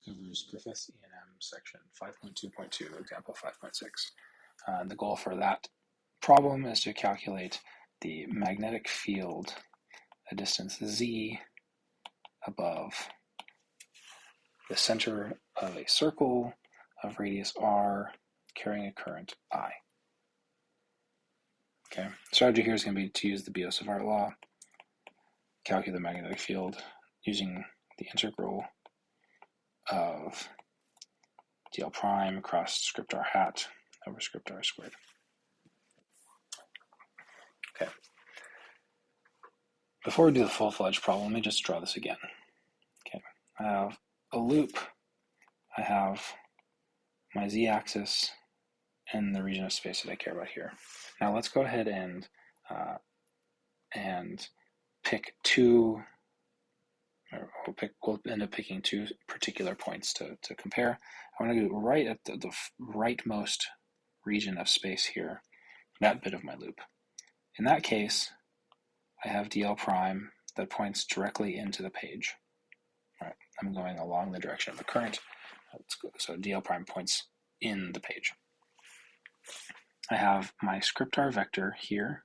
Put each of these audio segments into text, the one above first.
covers Griffiths E&M section 5.2.2, example 5.6. The goal for that problem is to calculate the magnetic field a distance z above the center of a circle of radius r carrying a current I. Okay, the strategy here is going to be to use the Biot-Savart law, calculate the magnetic field using the integral of dl prime across script r hat over script r squared. Okay. Before we do the full-fledged problem, let me just draw this again. Okay, I have a loop. I have my z-axis and the region of space that I care about here. Now let's go ahead and pick two. We'll end up picking two particular points to compare. I want to go right at the rightmost region of space here, that bit of my loop. In that case, I have dl prime that points directly into the page. All right, I'm going along the direction of the current. So dl prime points in the page. I have my script r vector here.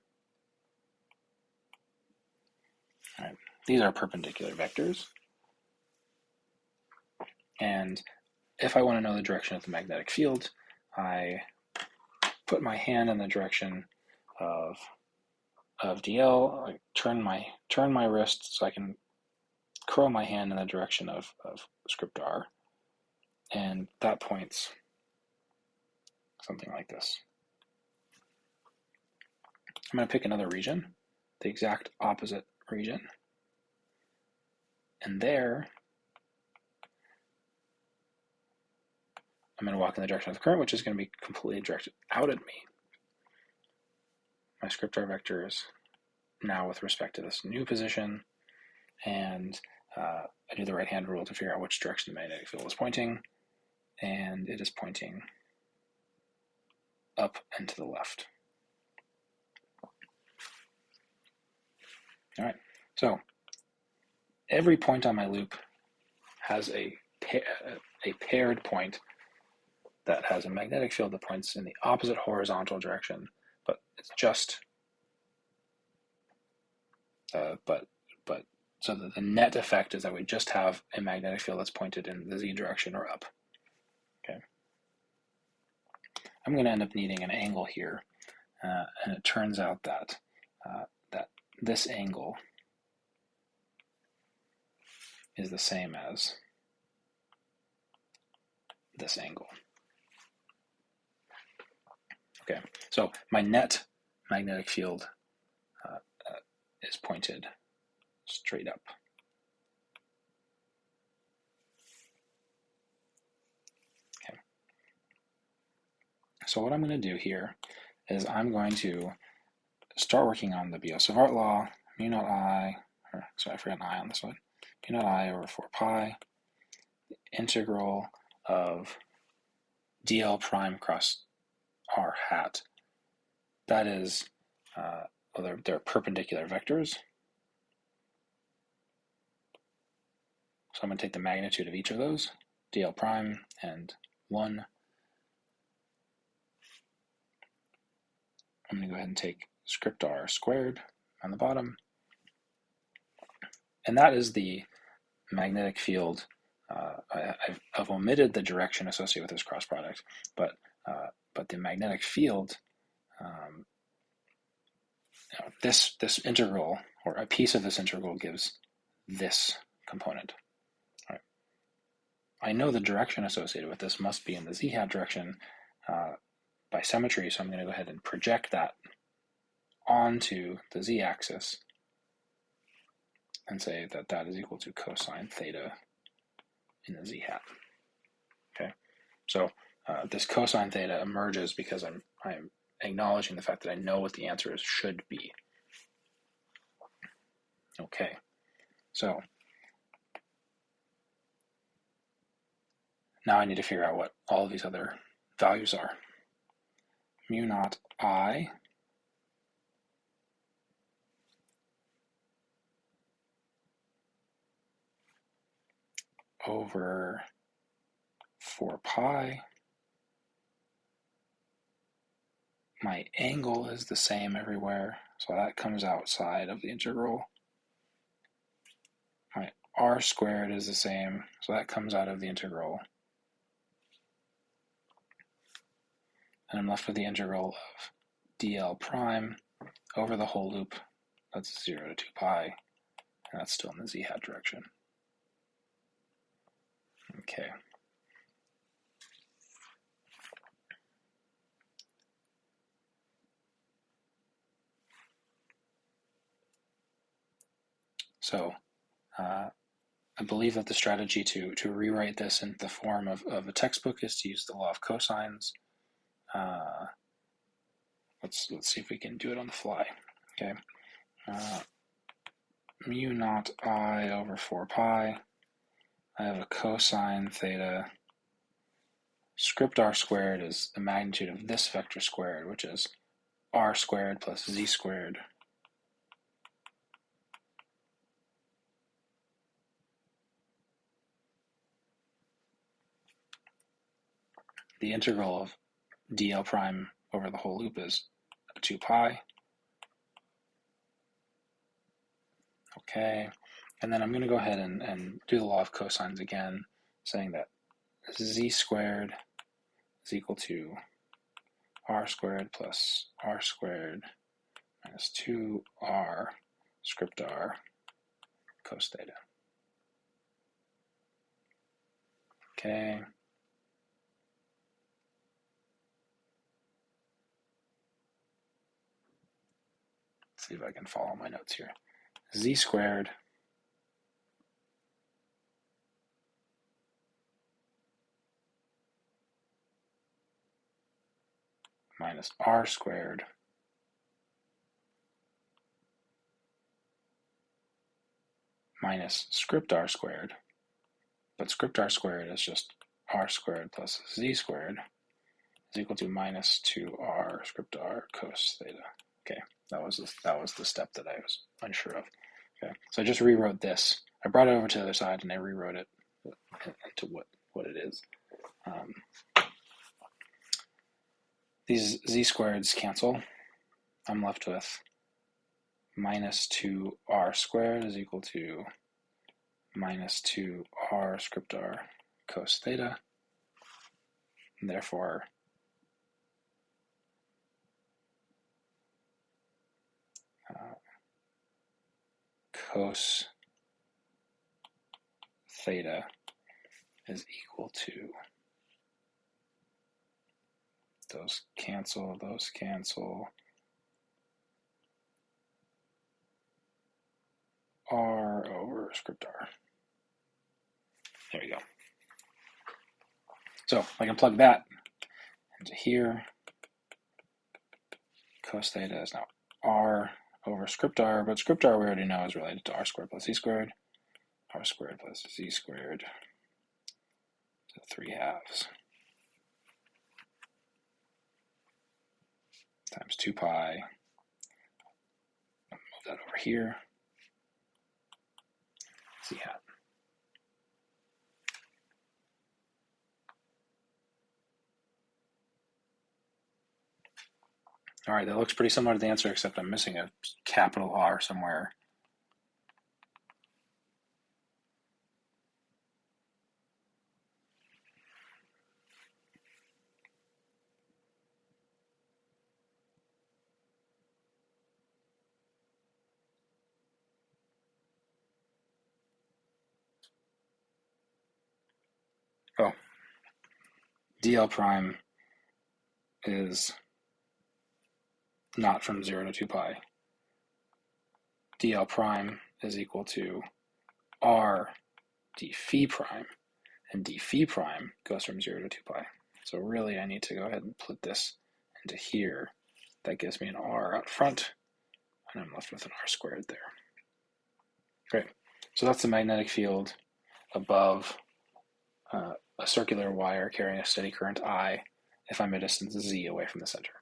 All right, these are perpendicular vectors. And if I want to know the direction of the magnetic field, I put my hand in the direction of dl. I turn my wrist so I can curl my hand in the direction of script r, and that points something like this. I'm going to pick another region, the exact opposite region, and there I'm going to walk in the direction of the current, which is going to be completely directed out at me. My script r vector is now with respect to this new position, and I do the right-hand rule to figure out which direction the magnetic field is pointing, and it is pointing up and to the left. All right, so every point on my loop has a paired point that has a magnetic field that points in the opposite horizontal direction, but it's just so that the net effect is that we just have a magnetic field that's pointed in the z direction or up. Okay, I'm going to end up needing an angle here, and it turns out that that this angle is the same as this angle. Okay, so my net magnetic field is pointed straight up. Okay. So what I'm going to do here is I'm going to start working on the Biot-Savart law, mu naught I, sorry, I forgot an I on this one, mu naught I over 4 pi, the integral of dl prime cross r hat. That is, well, they're perpendicular vectors. So I'm going to take the magnitude of each of those, dl prime and 1. I'm going to go ahead and take script r squared on the bottom. And that is the magnetic field. I've omitted the direction associated with this cross product, but the magnetic field, this integral, or a piece of this integral, gives this component. All right. I know the direction associated with this must be in the z-hat direction by symmetry, so I'm going to go ahead and project that onto the z-axis and say that that is equal to cosine theta in the z-hat. Okay, so this cosine theta emerges because I'm acknowledging the fact that I know what the answer is should be. Okay, so now I need to figure out what all of these other values are. Mu naught I over 4 pi. My angle is the same everywhere, so that comes outside of the integral. My r squared is the same, so that comes out of the integral. And I'm left with the integral of dl prime over the whole loop. That's 0 to 2 pi, and that's still in the z-hat direction. Okay. So I believe that the strategy to rewrite this into the form of a textbook is to use the law of cosines. Let's see if we can do it on the fly. Okay. Mu naught I over 4 pi. I have a cosine theta. Script r squared is the magnitude of this vector squared, which is r squared plus z squared. The integral of dl prime over the whole loop is 2 pi. Okay, and then I'm going to go ahead and do the law of cosines again, saying that z squared is equal to r squared plus r squared minus 2r script r cos theta. Okay. Let's see if I can follow my notes here. Z squared minus r squared minus script r squared, but script r squared is just r squared plus z squared is equal to minus 2r script r cos theta. Okay, that was the step that I was unsure of. Okay, so I just rewrote this. I brought it over to the other side and I rewrote it into what it is. These z squareds cancel. I'm left with minus 2r squared is equal to minus 2r script r cos theta. And therefore, cos theta is equal to, those cancel, r over script r. There you go. So I can plug that into here. Cos theta is now r over script r, but script r we already know is related to r squared plus z squared. R squared plus z squared to 3/2 times 2 pi. I'll move that over here. Z hat. All right, that looks pretty similar to the answer, except I'm missing a capital R somewhere. Oh, dl prime is not from 0 to 2 pi. dl prime is equal to r d phi prime, and d phi prime goes from 0 to 2 pi. So really I need to go ahead and put this into here. That gives me an r out front, and I'm left with an r squared there. Great. So that's the magnetic field above a circular wire carrying a steady current I if I'm a distance z away from the center.